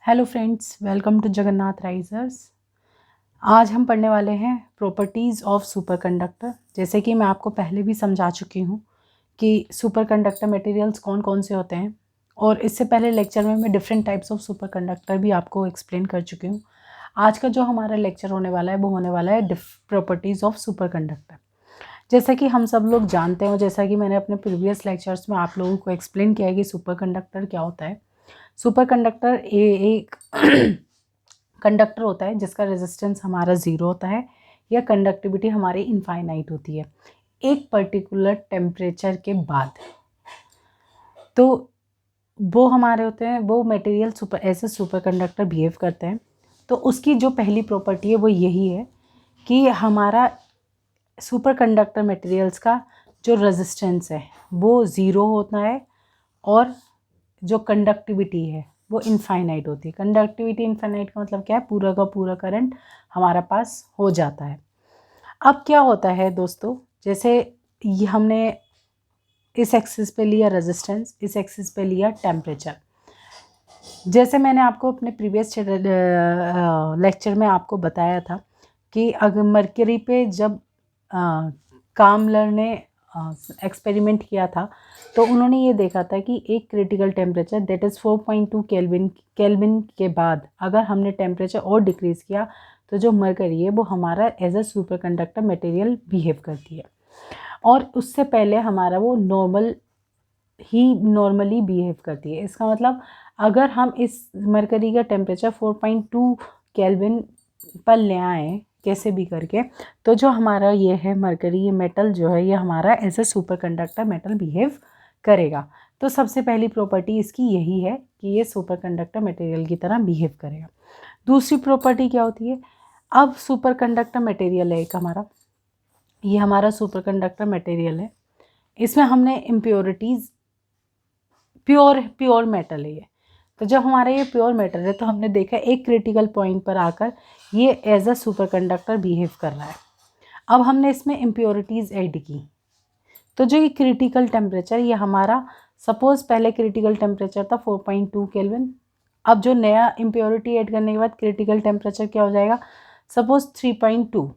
Hello friends, welcome to Jagannath risers. आज हम पढ़ने वाले हैं प्रॉपर्टीज़ ऑफ सुपरकंडक्टर। जैसे कि मैं आपको पहले भी समझा चुकी हूँ कि सुपरकंडक्टर मटेरियल्स कौन कौन से होते हैं, और इससे पहले लेक्चर में मैं डिफरेंट टाइप्स ऑफ सुपरकंडक्टर भी आपको एक्सप्लेन कर चुकी हूँ। आज का जो हमारा लेक्चर होने वाला है वो होने वाला है प्रॉपर्टीज़ ऑफ सुपरकंडक्टर। जैसा कि हम सब लोग जानते हैं, जैसा कि मैंने अपने प्रीवियस लेक्चर्स में आप लोगों को एक्सप्लेन किया है कि सुपरकंडक्टर क्या होता है। सुपरकंडक्टर एक कंडक्टर होता है जिसका रेजिस्टेंस हमारा ज़ीरो होता है या कंडक्टिविटी हमारी इनफाइनाइट होती है एक पर्टिकुलर टेम्परेचर के बाद। तो वो हमारे होते हैं, वो मटेरियल ऐसे सुपरकंडक्टर बिहेव करते हैं। तो उसकी जो पहली प्रॉपर्टी है वो यही है कि हमारा सुपरकंडक्टर मटेरियल्स का जो रेजिस्टेंस है वो ज़ीरो होता है और जो कंडक्टिविटी है वो इनफाइनाइट होती है। कंडक्टिविटी इनफाइनाइट का मतलब क्या है? पूरा का पूरा करंट हमारा पास हो जाता है। अब क्या होता है दोस्तों, जैसे ये हमने इस एक्सिस पे लिया रेजिस्टेंस, इस एक्सिस पे लिया टेम्परेचर। जैसे मैंने आपको अपने प्रीवियस लेक्चर में आपको बताया था कि अगर मरकरी पे जब कामलर ने एक्सपेरिमेंट किया था तो उन्होंने ये देखा था कि एक critical temperature that is 4.2 kelvin के बाद अगर हमने टेम्परेचर और डिक्रीज़ किया तो जो मरकरी है वो हमारा as a superconductor material behave करती है, और उससे पहले हमारा वो नॉर्मली बिहेव करती है। इसका मतलब अगर हम इस मरकरी का टेम्परेचर 4.2 केल्विन पर ले आएँ कैसे भी करके, तो जो हमारा ये है मरकरी, ये मेटल जो है ये हमारा as a superconductor metal behave करेगा। तो सबसे पहली प्रॉपर्टी इसकी यही है कि ये सुपरकंडक्टर मटेरियल की तरह बिहेव करेगा। दूसरी प्रॉपर्टी क्या होती है? अब सुपरकंडक्टर मटेरियल है एक हमारा, ये हमारा सुपरकंडक्टर मटेरियल है, इसमें हमने इम्प्योरिटीज़, प्योर मेटल है ये। तो जब हमारा ये प्योर मेटल है तो हमने देखा एक क्रिटिकल पॉइंट पर आकर ये एज अ सुपरकंडक्टर बिहेव कर रहा है। अब हमने इसमें इम्प्योरिटीज़ ऐड की, तो जो ये क्रिटिकल टेम्परेचर ये हमारा, सपोज़ पहले क्रिटिकल टेम्परेचर था 4.2 केल्विन, अब जो नया इम्प्योरिटी ऐड करने के बाद क्रिटिकल टेम्परेचर क्या हो जाएगा? सपोज़ 3.2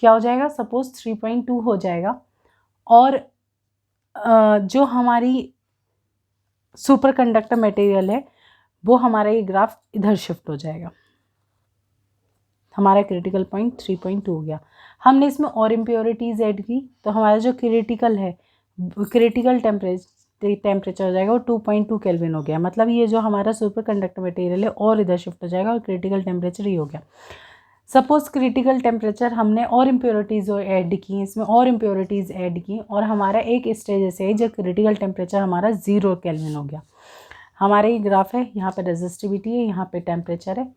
क्या हो जाएगा? सपोज़ 3.2 हो जाएगा। और जो हमारी सुपरकंडक्टर मटेरियल है वो हमारा ये ग्राफ इधर शिफ्ट हो जाएगा, हमारा क्रिटिकल पॉइंट 3.2 हो गया। हमने इसमें और इम्प्योरिटीज़ ऐड की तो हमारा जो क्रिटिकल टेम्परेचर हो जाएगा वो 2.2 केल्विन हो गया। मतलब ये जो हमारा सुपरकंडक्टर मटेरियल है और इधर शिफ्ट हो जाएगा और क्रिटिकल टेम्परेचर ही हो गया। सपोज़ क्रिटिकल टेम्परेचर हमने और इम्प्योरिटीज़ ऐड की, इसमें और इम्प्योरिटीज़ ऐड की और हमारा एक स्टेज ऐसे है जब क्रिटिकल टेम्परेचर हमारा 0 केल्विन हो गया। हमारा ये ग्राफ है, यहाँ पे रेजिस्टिविटी है, यहाँ पे टेम्परेचर है।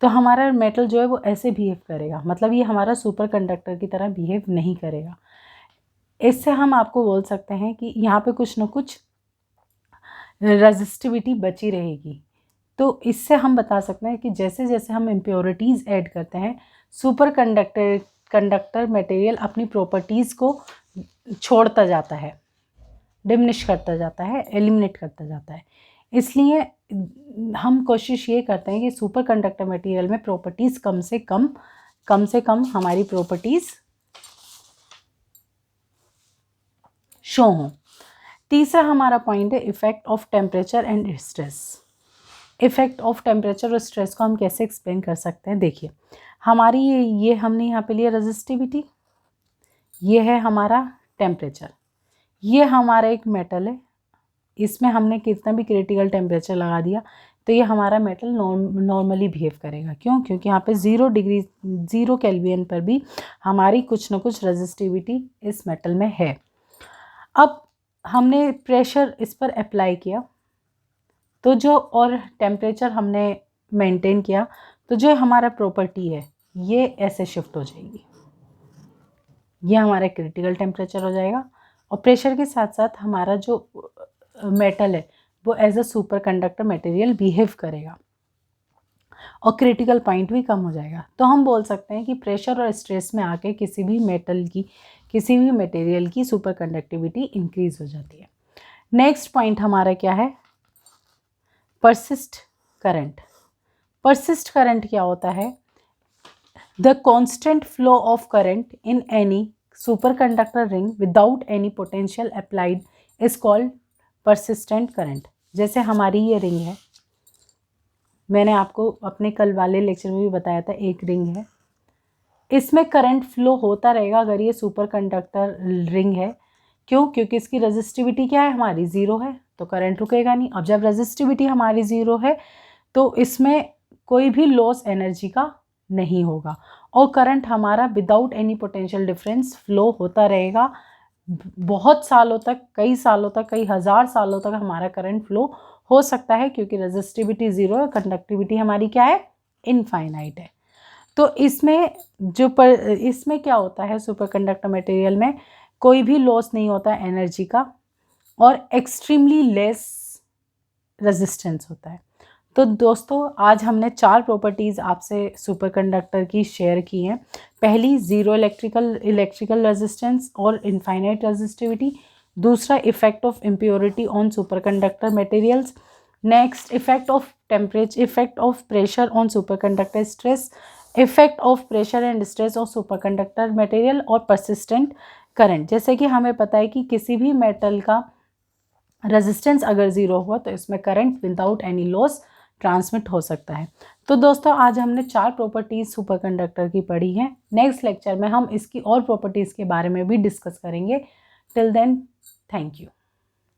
तो हमारा मेटल जो है वो ऐसे बिहेव करेगा, मतलब ये हमारा सुपरकंडक्टर की तरह बिहेव नहीं करेगा। इससे हम आपको बोल सकते हैं कि यहाँ पे कुछ ना कुछ रेजिस्टिविटी बची रहेगी। तो इससे हम बता सकते हैं कि जैसे जैसे हम इम्प्योरिटीज़ ऐड करते हैं कंडक्टर मटेरियल अपनी प्रॉपर्टीज़ को छोड़ता जाता है, डिमिनिश करता जाता है, एलिमिनेट करता जाता है। इसलिए हम कोशिश ये करते हैं कि सुपरकंडक्टर मटेरियल में प्रॉपर्टीज़ कम से कम हमारी प्रॉपर्टीज़ शो हों। तीसरा हमारा पॉइंट है effect of temperature and stress. Effect of temperature और स्ट्रेस को हम कैसे एक्सप्लेन कर सकते हैं? देखिए, हमारी ये हमने यहाँ पे लिया रेजिस्टिविटी, ये है हमारा टेम्परेचर, ये हमारा एक मेटल है, इसमें हमने कितना भी क्रिटिकल टेम्परेचर लगा दिया तो ये हमारा मेटल नॉर्मली बिहेव करेगा। क्यों? क्योंकि यहाँ पे 0 केल्विन पर भी हमारी कुछ ना कुछ रेजिस्टिविटी इस मेटल में है। अब हमने प्रेशर इस पर अप्लाई किया तो जो, और टेम्परेचर हमने मेंटेन किया, तो जो हमारा प्रॉपर्टी है ये ऐसे शिफ्ट हो जाएगी, ये हमारा क्रिटिकल टेम्परेचर हो जाएगा और प्रेशर के साथ साथ हमारा जो मेटल है वो as a superconductor material behave करेगा और क्रिटिकल पॉइंट भी कम हो जाएगा। तो हम बोल सकते हैं कि प्रेशर और स्ट्रेस में आके किसी भी मटेरियल की सुपरकंडक्टिविटी इंक्रीज हो जाती है। नेक्स्ट पॉइंट हमारा क्या है? Persist current. परसिस्ट करंट क्या होता है? The constant flow of current in any superconductor ring without any potential applied is called persistent current. जैसे हमारी ये रिंग है, मैंने आपको अपने कल वाले लेक्चर में भी बताया था, एक रिंग है, इसमें करंट फ्लो होता रहेगा अगर ये सुपरकंडक्टर रिंग है। क्यों? क्योंकि इसकी रेजिस्टिविटी क्या है? हमारी ज़ीरो है, तो करंट रुकेगा नहीं। अब जब रेजिस्टिविटी हमारी ज़ीरो है तो इसमें कोई भी लॉस एनर्जी का नहीं होगा और करंट हमारा without any potential difference flow होता रहेगा। बहुत सालों तक, कई सालों तक, कई हज़ार सालों तक हमारा करंट फ्लो हो सकता है, क्योंकि रेजिस्टिविटी ज़ीरो है, कंडक्टिविटी हमारी क्या है? इनफाइनाइट है। तो इसमें इसमें क्या होता है, सुपरकंडक्टर मटेरियल में कोई भी लॉस नहीं होता है एनर्जी का और एक्सट्रीमली लेस रेजिस्टेंस होता है। तो दोस्तों आज हमने 4 प्रॉपर्टीज़ आपसे सुपरकंडक्टर की शेयर की हैं। पहली, ज़ीरो इलेक्ट्रिकल रेजिस्टेंस और इनफाइनाइट रेजिस्टिविटी। दूसरा, effect of impurity on superconductor materials. Next, effect of temperature, effect of pressure on superconductor stress, effect of pressure and stress of superconductor material और persistent current. जैसे कि हमें पता है कि किसी भी मेटल का रेजिस्टेंस अगर ज़ीरो हुआ तो इसमें current without any loss transmit हो सकता है। तो दोस्तों आज हमने 4 प्रॉपर्टीज़ सुपरकंडक्टर की पढ़ी हैं। नेक्स्ट लेक्चर में हम इसकी और प्रॉपर्टीज़ के बारे में भी डिस्कस करेंगे। Till then, thank you.